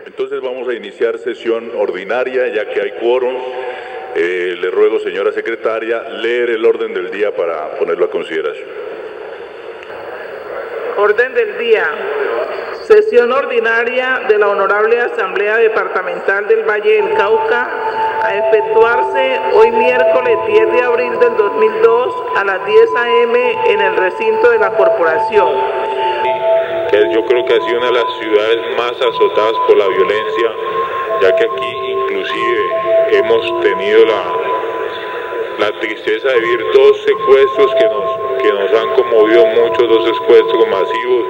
Entonces vamos a iniciar sesión ordinaria, ya que hay quórum. Le ruego, señora secretaria, leer el orden del día para ponerlo a consideración. Orden del día. Sesión ordinaria de la Honorable Asamblea Departamental del Valle del Cauca a efectuarse hoy miércoles 10 de abril del 2002 a las 10 a.m. en el recinto de la Corporación. Que yo creo que ha sido una de las ciudades más azotadas por la violencia, ya que aquí inclusive hemos tenido la tristeza de vivir dos secuestros que nos han conmovido mucho, dos secuestros masivos,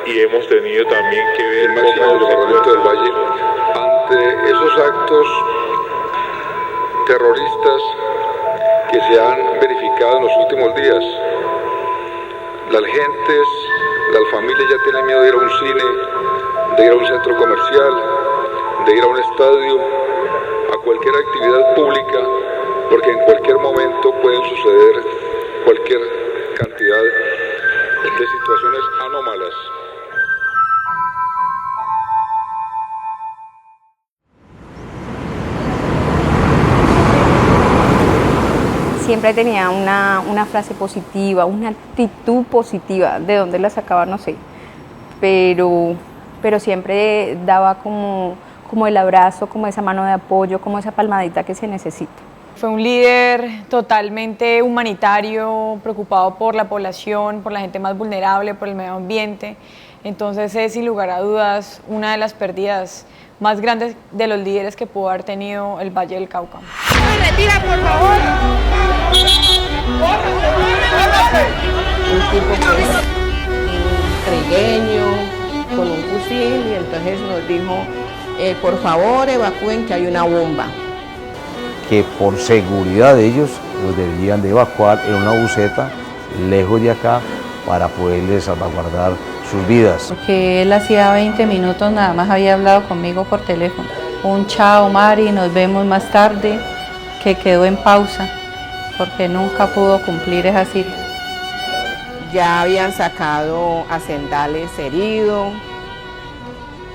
y hemos tenido también que ver el máximo del Departamento del Valle ante esos actos terroristas que se han verificado en los últimos días. Las gentes, las familias ya tienen miedo de ir a un cine, de ir a un centro comercial, de ir a un estadio, a cualquier actividad pública, porque en cualquier momento pueden suceder cualquier cantidad de situaciones anómalas. Siempre tenía una frase positiva, una actitud positiva, de dónde la sacaba no sé, pero siempre daba como el abrazo, como esa mano de apoyo, como esa palmadita que se necesita. Fue un líder totalmente humanitario, preocupado por la población, por la gente más vulnerable, por el medio ambiente. Entonces es, sin lugar a dudas, una de las pérdidas más grandes de los líderes que pudo haber tenido el Valle del Cauca. ¡Retira, por favor! Un tipo que es trigueño, con un fusil, y entonces nos dijo, por favor evacúen que hay una bomba. Que por seguridad de ellos los deberían de evacuar en una buseta lejos de acá para poderles salvaguardar sus vidas. Porque él hacía 20 minutos nada más había hablado conmigo por teléfono. Un chao Mari, nos vemos más tarde, que quedó en pausa porque nunca pudo cumplir esa cita. Ya habían sacado a Sendales herido.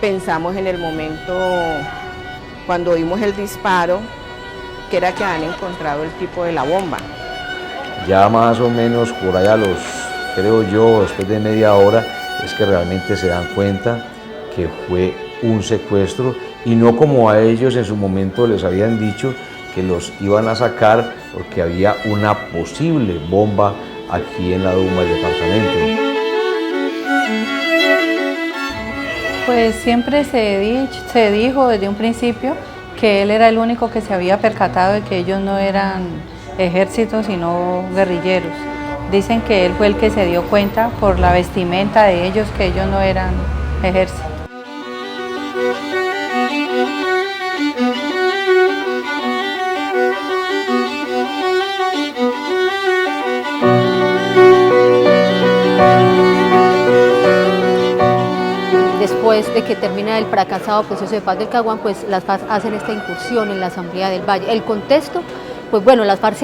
Pensamos en el momento cuando oímos el disparo que era que han encontrado el tipo de la bomba. Ya más o menos por allá creo yo, después de media hora, es que realmente se dan cuenta que fue un secuestro y no como a ellos en su momento les habían dicho que los iban a sacar porque había una posible bomba aquí en la Duma del departamento. Pues siempre se dijo desde un principio que él era el único que se había percatado de que ellos no eran ejércitos sino guerrilleros. Dicen que él fue el que se dio cuenta por la vestimenta de ellos que ellos no eran ejércitos. Después de que termina el fracasado proceso de paz del Caguán, pues las FARC hacen esta incursión en la Asamblea del Valle. El contexto, pues bueno, las FARC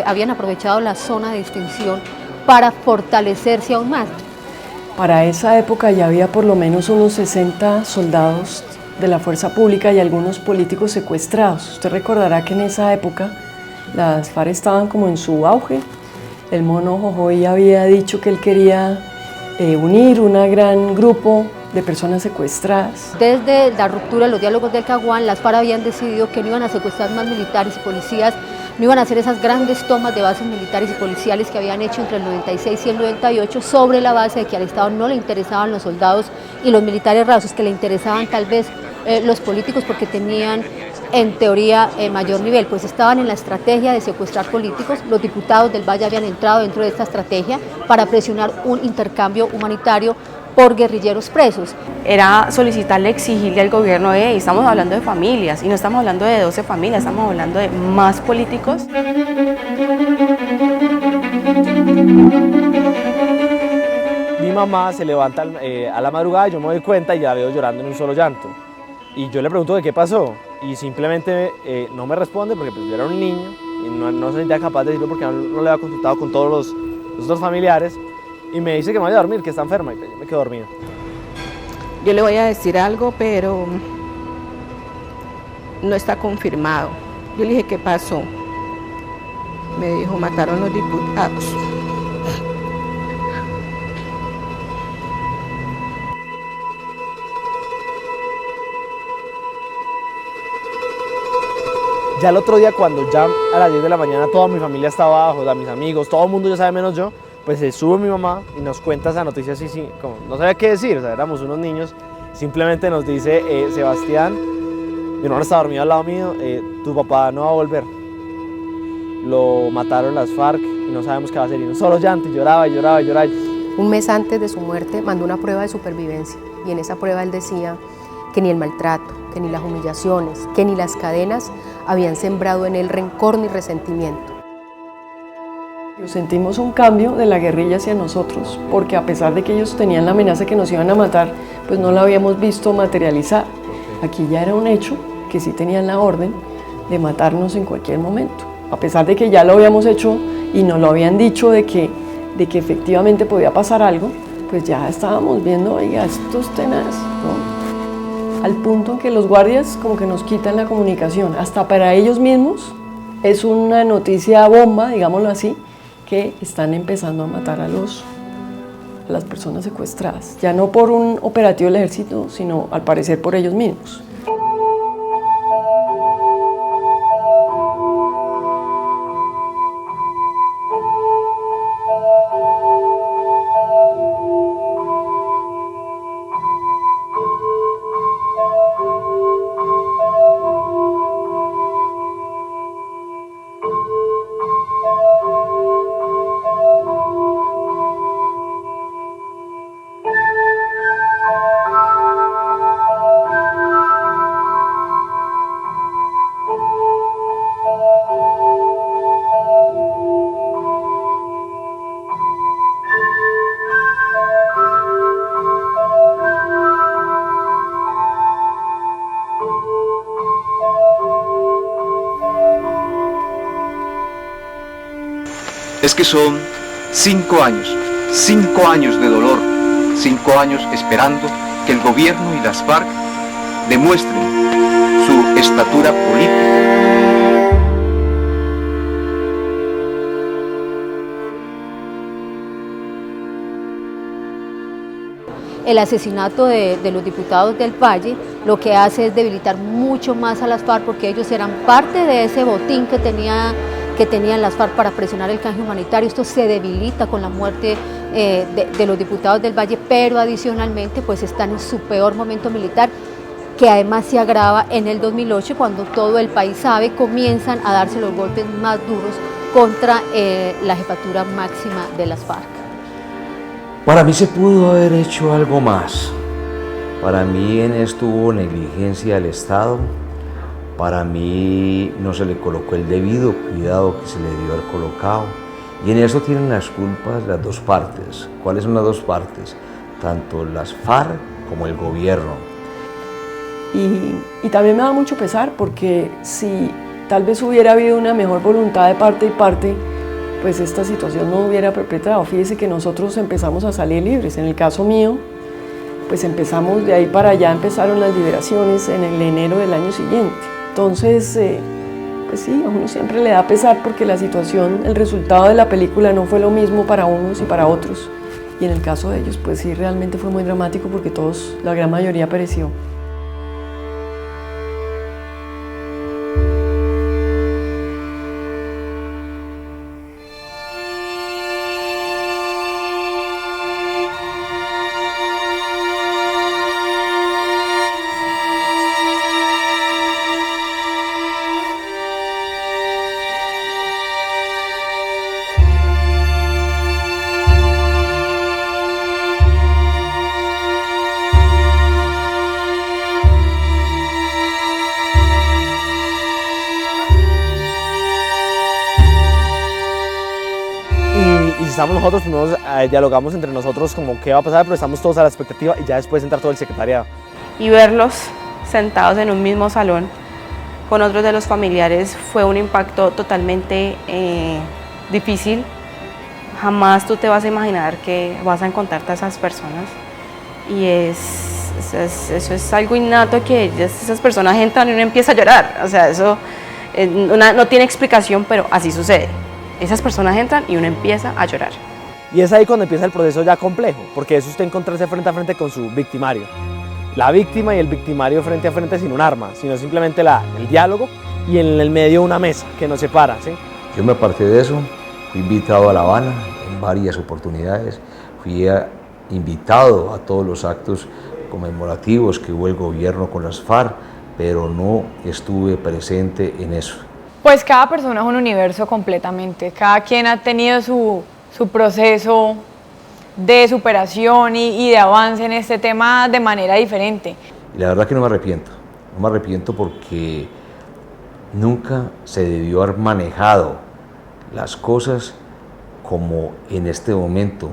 habían aprovechado la zona de extinción para fortalecerse aún más. Para esa época ya había por lo menos unos 60 soldados de la fuerza pública y algunos políticos secuestrados. Usted recordará que en esa época las FARC estaban como en su auge. El mono Jojoy había dicho que él quería unir un gran grupo de personas secuestradas. Desde la ruptura de los diálogos del Caguán, las FARC habían decidido que no iban a secuestrar más militares y policías, no iban a hacer esas grandes tomas de bases militares y policiales que habían hecho entre el 96 y el 98 sobre la base de que al Estado no le interesaban los soldados y los militares rasos, que le interesaban tal vez los políticos porque tenían en teoría mayor nivel, pues estaban en la estrategia de secuestrar políticos. Los diputados del Valle habían entrado dentro de esta estrategia para presionar un intercambio humanitario por guerrilleros presos. Era solicitarle, exigirle al gobierno, estamos hablando de familias, y no estamos hablando de 12 familias, estamos hablando de más políticos. Mi mamá se levanta a la madrugada, yo me doy cuenta y ya la veo llorando en un solo llanto. Y yo le pregunto de qué pasó, y simplemente no me responde porque pues, yo era un niño y no se sentía capaz de decirlo porque no le había consultado con todos los otros familiares. Y me dice que me vaya a dormir, que está enferma, y yo me quedo dormido. Yo le voy a decir algo, pero no está confirmado. Yo le dije, ¿qué pasó? Me dijo, mataron los diputados. Ya el otro día, cuando ya a las 10 de la mañana toda mi familia estaba abajo, o sea, mis amigos, todo el mundo ya sabe menos yo, pues se sube mi mamá y nos cuenta esa noticia así, como no sabía qué decir, o sea, éramos unos niños, simplemente nos dice, Sebastián, mi hermano está dormido al lado mío, tu papá no va a volver. Lo mataron las FARC y no sabemos qué va a hacer. Y no solo llanto, y lloraba, y lloraba, y lloraba. Un mes antes de su muerte mandó una prueba de supervivencia y en esa prueba él decía que ni el maltrato, que ni las humillaciones, que ni las cadenas habían sembrado en él rencor ni resentimiento. Sentimos un cambio de la guerrilla hacia nosotros, porque a pesar de que ellos tenían la amenaza que nos iban a matar, pues no la habíamos visto materializar. Aquí ya era un hecho que sí tenían la orden de matarnos en cualquier momento. A pesar de que ya lo habíamos hecho y nos lo habían dicho de que efectivamente podía pasar algo, pues ya estábamos viendo, oiga, esto es tenaz, ¿no? Al punto en que los guardias como que nos quitan la comunicación, hasta para ellos mismos es una noticia bomba, digámoslo así, que están empezando a matar a las personas secuestradas, ya no por un operativo del ejército, sino al parecer por ellos mismos. Es que son 5 años de dolor, 5 años esperando que el gobierno y las FARC demuestren su estatura política. El asesinato de los diputados del Valle lo que hace es debilitar mucho más a las FARC, porque ellos eran parte de ese botín que tenían las FARC para presionar el canje humanitario. Esto se debilita con la muerte de los diputados del Valle, pero adicionalmente pues están en su peor momento militar, que además se agrava en el 2008, cuando todo el país sabe, comienzan a darse los golpes más duros contra la jefatura máxima de las FARC. Para mí se pudo haber hecho algo más. Para mí en esto hubo negligencia del Estado. Para mí no se le colocó el debido cuidado que se le debió haber colocado. Y en eso tienen las culpas las dos partes. ¿Cuáles son las dos partes? Tanto las FARC como el gobierno. Y también me da mucho pesar, porque si tal vez hubiera habido una mejor voluntad de parte y parte, pues esta situación no hubiera perpetrado. Fíjese que nosotros empezamos a salir libres. En el caso mío, pues empezamos de ahí para allá, empezaron las liberaciones en el enero del año siguiente. Entonces, pues sí, a uno siempre le da pesar, porque la situación, el resultado de la película no fue lo mismo para unos y para otros. Y en el caso de ellos, pues sí, realmente fue muy dramático, porque todos, la gran mayoría pereció. Estamos nosotros, primero dialogamos entre nosotros como qué va a pasar, pero estamos todos a la expectativa y ya después entra todo el secretariado. Y verlos sentados en un mismo salón con otros de los familiares fue un impacto totalmente difícil. Jamás tú te vas a imaginar que vas a encontrarte a esas personas, y es eso es algo innato que esas personas entran y uno empieza a llorar. O sea, eso no tiene explicación, pero así sucede. Esas personas entran y uno empieza a llorar. Y es ahí cuando empieza el proceso ya complejo, porque es usted encontrarse frente a frente con su victimario. La víctima y el victimario frente a frente sin un arma, sino simplemente el diálogo y en el medio una mesa que nos separa, ¿sí? Yo me aparté de eso, fui invitado a La Habana en varias oportunidades, fui invitado a todos los actos conmemorativos que hubo el gobierno con las FARC, pero no estuve presente en eso. Pues cada persona es un universo completamente, cada quien ha tenido su proceso de superación y de avance en este tema de manera diferente. Y la verdad que no me arrepiento porque nunca se debió haber manejado las cosas como en este momento.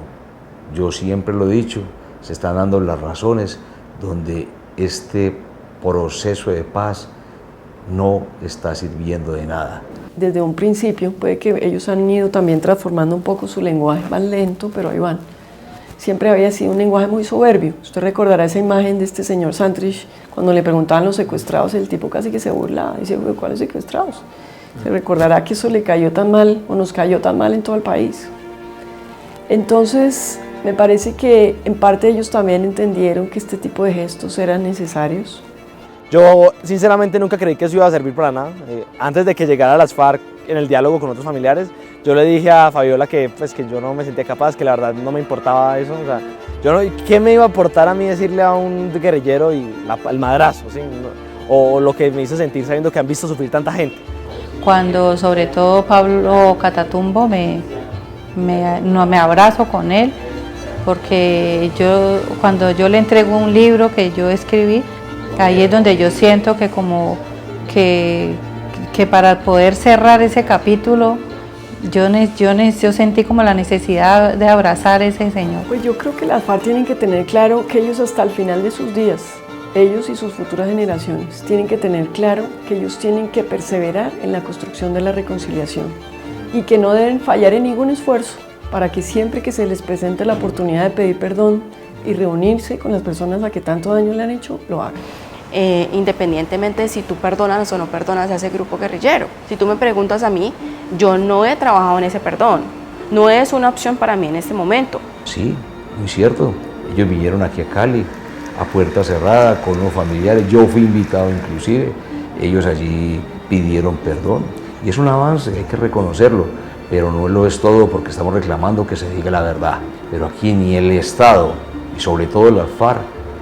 Yo siempre lo he dicho, se están dando las razones donde este proceso de paz no está sirviendo de nada. Desde un principio puede que ellos han ido también transformando un poco su lenguaje, más lento, pero ahí van. Siempre había sido un lenguaje muy soberbio. Usted recordará esa imagen de este señor Santrich, cuando le preguntaban los secuestrados, el tipo casi que se burlaba, dice, ¿cuáles secuestrados? Se recordará que eso le cayó tan mal, o nos cayó tan mal en todo el país. Entonces, me parece que en parte ellos también entendieron que este tipo de gestos eran necesarios. Yo sinceramente nunca creí que eso iba a servir para nada. Antes de que llegara a las FARC en el diálogo con otros familiares, yo le dije a Fabiola que yo no me sentía capaz, que la verdad no me importaba eso. O sea, ¿qué me iba a aportar a mí decirle a un guerrillero y el madrazo? ¿Sí? O lo que me hizo sentir sabiendo que han visto sufrir tanta gente. Cuando sobre todo Pablo Catatumbo me abrazo con él, porque cuando yo le entrego un libro que yo escribí, ahí es donde yo siento que que para poder cerrar ese capítulo yo sentí como la necesidad de abrazar a ese señor. Pues yo creo que las FARC tienen que tener claro que ellos hasta el final de sus días, ellos y sus futuras generaciones, tienen que tener claro que ellos tienen que perseverar en la construcción de la reconciliación y que no deben fallar en ningún esfuerzo para que siempre que se les presente la oportunidad de pedir perdón y reunirse con las personas a que tanto daño le han hecho, lo hagan. Independientemente de si tú perdonas o no perdonas a ese grupo guerrillero. Si tú me preguntas a mí, yo no he trabajado en ese perdón. No es una opción para mí en este momento. Sí, muy cierto. Ellos vinieron aquí a Cali, a puerta cerrada, con unos familiares. Yo fui invitado inclusive. Ellos allí pidieron perdón. Y es un avance, hay que reconocerlo. Pero no lo es todo porque estamos reclamando que se diga la verdad. Pero aquí ni el Estado, y sobre todo las FARC,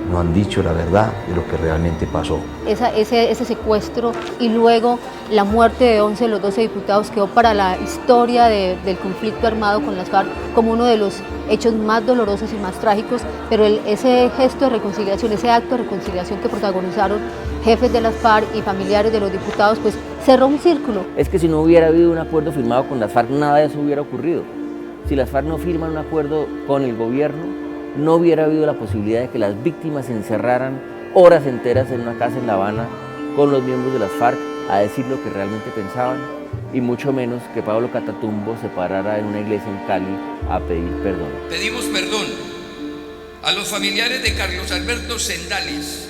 no han dicho la verdad de lo que realmente pasó. Ese secuestro y luego la muerte de 11 de los 12 diputados quedó para la historia del conflicto armado con las FARC como uno de los hechos más dolorosos y más trágicos, pero ese gesto de reconciliación, ese acto de reconciliación que protagonizaron jefes de las FARC y familiares de los diputados, pues cerró un círculo. Es que si no hubiera habido un acuerdo firmado con las FARC, nada de eso hubiera ocurrido. Si las FARC no firman un acuerdo con el gobierno, no hubiera habido la posibilidad de que las víctimas se encerraran horas enteras en una casa en La Habana con los miembros de las FARC a decir lo que realmente pensaban, y mucho menos que Pablo Catatumbo se parara en una iglesia en Cali a pedir perdón. Pedimos perdón a los familiares de Carlos Alberto Sendales,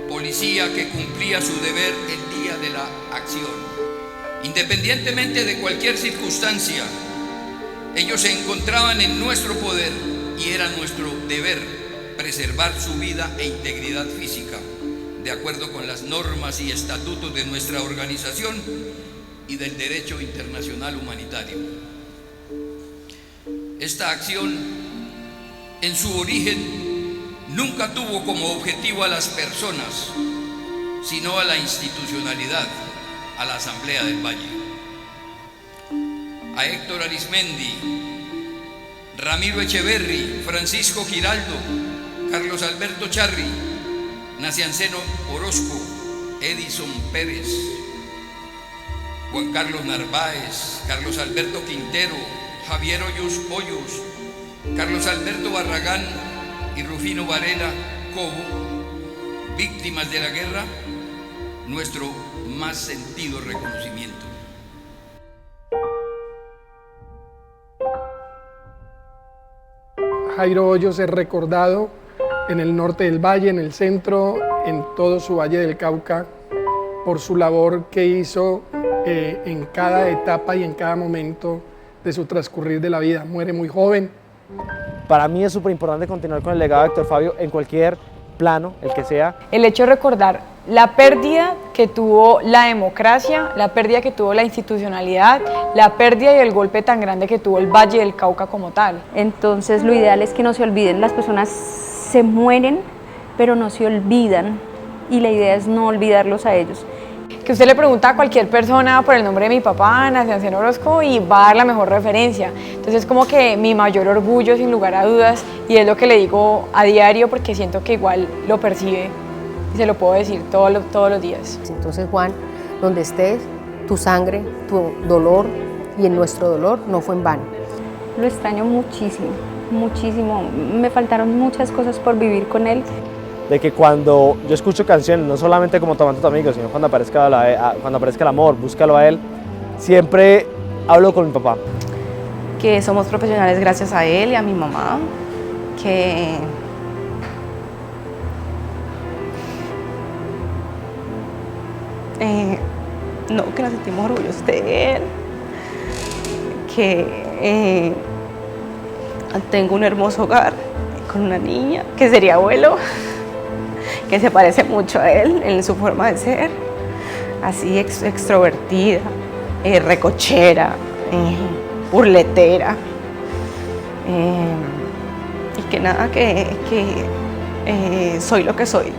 policía que cumplía su deber el día de la acción. Independientemente de cualquier circunstancia, ellos se encontraban en nuestro poder y era nuestro deber preservar su vida e integridad física, de acuerdo con las normas y estatutos de nuestra organización y del derecho internacional humanitario. Esta acción, en su origen, nunca tuvo como objetivo a las personas, sino a la institucionalidad, a la Asamblea del Valle. A Héctor Arismendi, Ramiro Echeverri, Francisco Giraldo, Carlos Alberto Charri, Nacianceno Orozco, Edison Pérez, Juan Carlos Narváez, Carlos Alberto Quintero, Javier Hoyos, Carlos Alberto Barragán y Rufino Varela Cobo, víctimas de la guerra, nuestro más sentido reconocimiento. Jairo Hoyos es recordado en el norte del valle, en el centro, en todo su Valle del Cauca, por su labor que hizo en cada etapa y en cada momento de su transcurrir de la vida. Muere muy joven. Para mí es súper importante continuar con el legado de Héctor Fabio en cualquier plano, el que sea. El hecho de recordar la pérdida que tuvo la democracia, la pérdida que tuvo la institucionalidad, la pérdida y el golpe tan grande que tuvo el Valle del Cauca como tal. Entonces lo ideal es que no se olviden, las personas se mueren, pero no se olvidan, y la idea es no olvidarlos a ellos. Que usted le pregunta a cualquier persona por el nombre de mi papá, Nacianceno Orozco, y va a dar la mejor referencia. Entonces es como que mi mayor orgullo, sin lugar a dudas, y es lo que le digo a diario porque siento que igual lo percibe y se lo puedo decir todos los días. Entonces, Juan, donde estés, tu sangre, tu dolor y en nuestro dolor no fue en vano. Lo extraño muchísimo, muchísimo. Me faltaron muchas cosas por vivir con él. De que cuando yo escucho canciones, no solamente como Tomando a tu amigo, sino cuando aparezca el amor, búscalo a él, siempre hablo con mi papá. Que somos profesionales gracias a él y a mi mamá, que nos sentimos orgullosos de él, que tengo un hermoso hogar con una niña que sería abuelo, que se parece mucho a él en su forma de ser, así extrovertida, recochera, burletera, y que nada, que soy lo que soy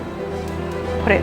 por él.